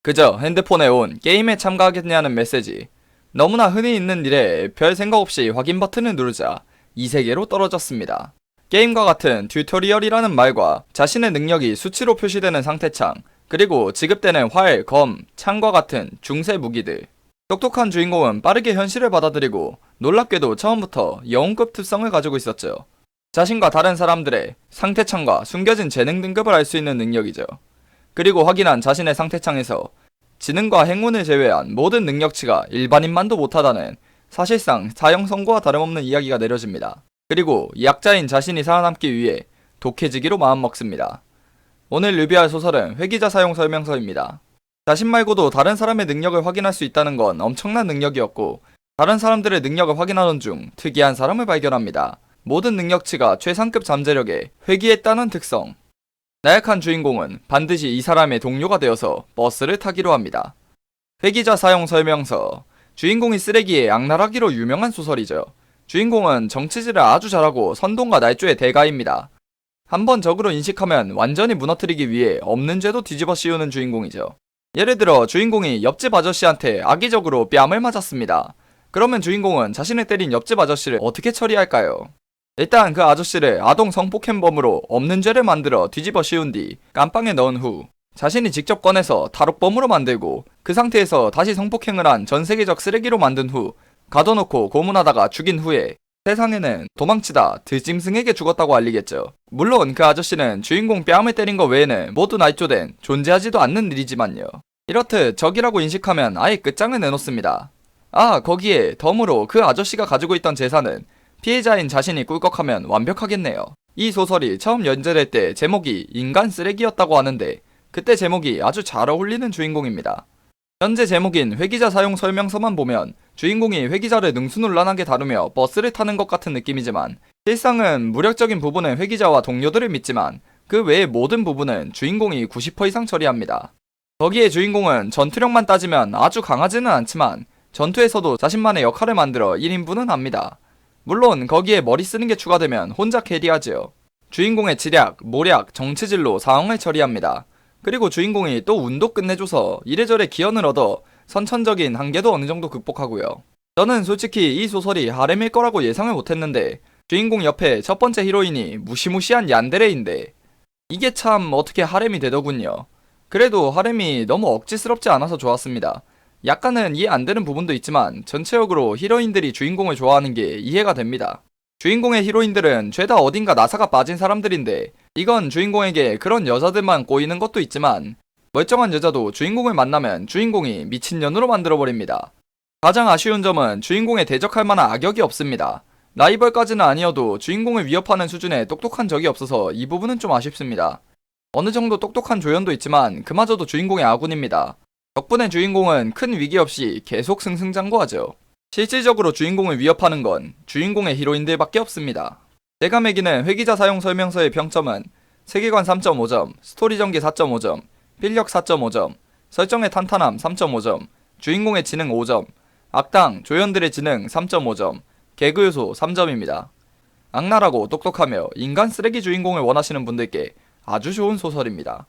그저 핸드폰에 온 게임에 참가하겠냐는 메시지. 너무나 흔히 있는 일에 별 생각 없이 확인 버튼을 누르자 이 세계로 떨어졌습니다. 게임과 같은 튜토리얼이라는 말과 자신의 능력이 수치로 표시되는 상태창, 그리고 지급되는 활, 검, 창과 같은 중세 무기들. 똑똑한 주인공은 빠르게 현실을 받아들이고 놀랍게도 처음부터 영웅급 특성을 가지고 있었죠. 자신과 다른 사람들의 상태창과 숨겨진 재능 등급을 알 수 있는 능력이죠. 그리고 확인한 자신의 상태창에서 지능과 행운을 제외한 모든 능력치가 일반인만도 못하다는 사실상 사형 선고와 다름없는 이야기가 내려집니다. 그리고 약자인 자신이 살아남기 위해 독해지기로 마음먹습니다. 오늘 리뷰할 소설은 회귀자 사용 설명서입니다. 자신 말고도 다른 사람의 능력을 확인할 수 있다는 건 엄청난 능력이었고, 다른 사람들의 능력을 확인하던 중 특이한 사람을 발견합니다. 모든 능력치가 최상급 잠재력에 회귀했다는 특성. 나약한 주인공은 반드시 이 사람의 동료가 되어서 버스를 타기로 합니다. 회귀자 사용 설명서. 주인공이 쓰레기에 악랄하기로 유명한 소설이죠. 주인공은 정치질을 아주 잘하고 선동과 날조의 대가입니다. 한번 적으로 인식하면 완전히 무너뜨리기 위해 없는 죄도 뒤집어 씌우는 주인공이죠. 예를 들어 주인공이 옆집 아저씨한테 악의적으로 뺨을 맞았습니다. 그러면 주인공은 자신을 때린 옆집 아저씨를 어떻게 처리할까요? 일단 그 아저씨를 아동 성폭행범으로 없는 죄를 만들어 뒤집어 씌운 뒤 깜빵에 넣은 후 자신이 직접 꺼내서 탈옥범으로 만들고, 그 상태에서 다시 성폭행을 한 전세계적 쓰레기로 만든 후 가둬놓고 고문하다가 죽인 후에 세상에는 도망치다 들짐승에게 죽었다고 알리겠죠. 물론 그 아저씨는 주인공 뺨을 때린 것 외에는 모두 날조된 존재하지도 않는 일이지만요. 이렇듯 적이라고 인식하면 아예 끝장을 내놓습니다. 거기에 덤으로 그 아저씨가 가지고 있던 재산은 피해자인 자신이 꿀꺽하면 완벽하겠네요. 이 소설이 처음 연재될 때 제목이 인간 쓰레기였다고 하는데, 그때 제목이 아주 잘 어울리는 주인공입니다. 현재 제목인 회귀자 사용 설명서만 보면 주인공이 회귀자를 능수논란하게 다루며 버스를 타는 것 같은 느낌이지만, 실상은 무력적인 부분은 회귀자와 동료들을 믿지만 그 외의 모든 부분은 주인공이 90% 이상 처리합니다. 거기에 주인공은 전투력만 따지면 아주 강하지는 않지만 전투에서도 자신만의 역할을 만들어 1인분은 합니다. 물론 거기에 머리 쓰는 게 추가되면 혼자 캐리하지요. 주인공의 지략, 모략, 정치질로 상황을 처리합니다. 그리고 주인공이 또 운도 끝내줘서 이래저래 기원을 얻어 선천적인 한계도 어느 정도 극복하고요. 저는 솔직히 이 소설이 하렘일 거라고 예상을 못했는데, 주인공 옆에 첫 번째 히로인이 무시무시한 얀데레인데 이게 참 어떻게 하렘이 되더군요. 그래도 하렘이 너무 억지스럽지 않아서 좋았습니다. 약간은 이해 안 되는 부분도 있지만 전체적으로 히로인들이 주인공을 좋아하는 게 이해가 됩니다. 주인공의 히로인들은 죄다 어딘가 나사가 빠진 사람들인데, 이건 주인공에게 그런 여자들만 꼬이는 것도 있지만 멀쩡한 여자도 주인공을 만나면 주인공이 미친년으로 만들어버립니다. 가장 아쉬운 점은 주인공에 대적할 만한 악역이 없습니다. 라이벌까지는 아니어도 주인공을 위협하는 수준의 똑똑한 적이 없어서 이 부분은 좀 아쉽습니다. 어느 정도 똑똑한 조연도 있지만 그마저도 주인공의 아군입니다. 덕분에 주인공은 큰 위기 없이 계속 승승장구하죠. 실질적으로 주인공을 위협하는 건 주인공의 히로인들밖에 없습니다. 제가 매기는 회귀자 사용 설명서의 평점은 세계관 3.5점, 스토리 전개 4.5점, 필력 4.5점, 설정의 탄탄함 3.5점, 주인공의 지능 5점, 악당, 조연들의 지능 3.5점, 개그 요소 3점입니다. 악랄하고 똑똑하며 인간 쓰레기 주인공을 원하시는 분들께 아주 좋은 소설입니다.